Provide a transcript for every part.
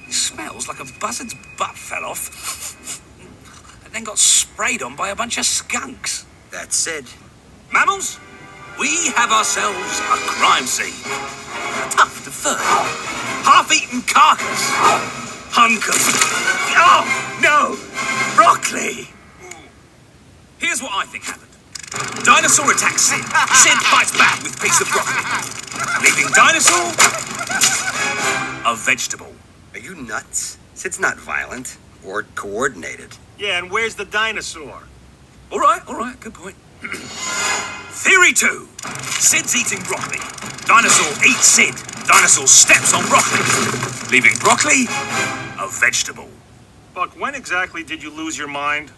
It smells like a buzzard's butt fell off and then got sprayed on by a bunch of skunks. That's Sid. Mammals, we have ourselves a crime scene. A tuft of fur, half-eaten carcass, hunk of... Oh, no! Broccoli! Here's what I think happened. Dinosaur attacks Sid. Sid fights back with piece of broccoli, leaving Dinosaur a vegetable. Are you nuts? Sid's not violent or coordinated. Yeah, and where's the dinosaur? All right, good point. Theory 2. Sid's eating broccoli. Dinosaur eats Sid. Dinosaur steps on broccoli, leaving broccoli a vegetable. Buck, when exactly did you lose your mind?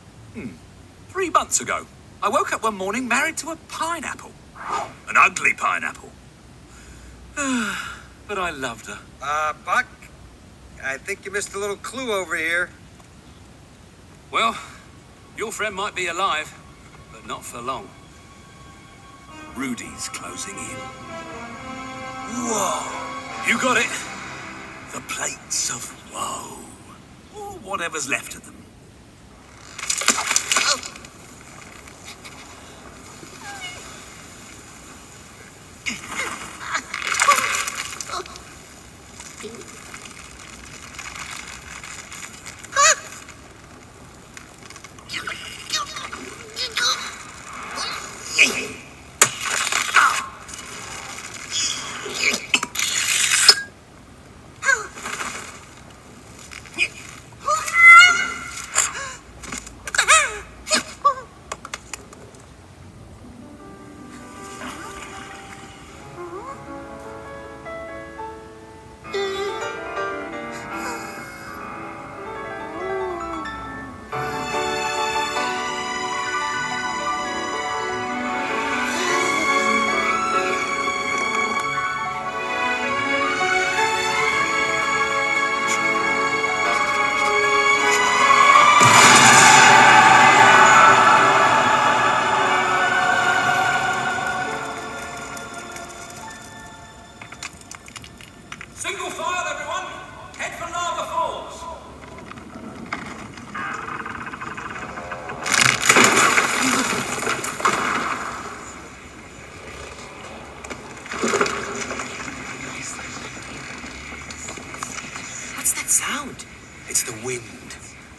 3 months ago, I woke up one morning married to a pineapple. An ugly pineapple. But I loved her. Buck, I think you missed a little clue over here. Well, your friend might be alive, but not for long. Rudy's closing in. Whoa! You got it. The Plates of Woe. Or whatever's left of them. Single file, everyone! Head for Lava Falls! What's that sound? It's the wind.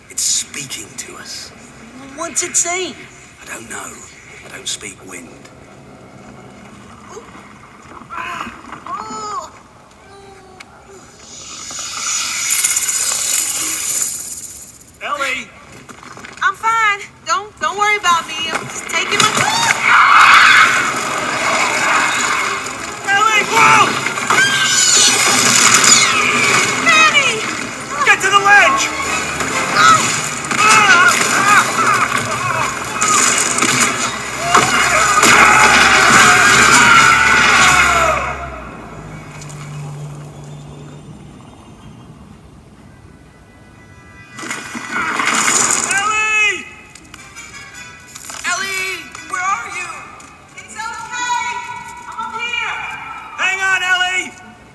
It's speaking to us. What's it saying? I don't know. I don't speak wind. Ellie! I'm fine. Don't worry about me. I'm just taking my... Ellie, whoa! Manny! Get to the ledge!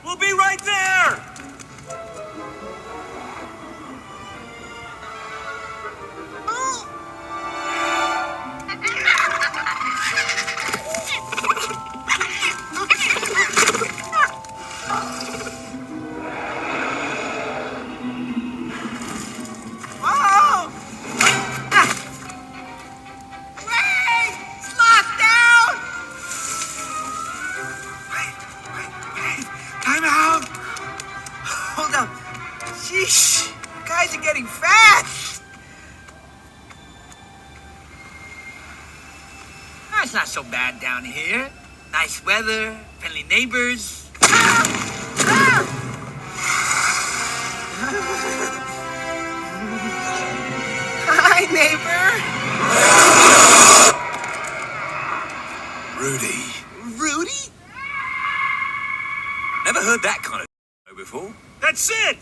We'll be right there! Sheesh, you guys are getting fast. Oh, it's not so bad down here. Nice weather, friendly neighbors. Hi, neighbor. Rudy. Rudy? Never heard that kind of before. That's it!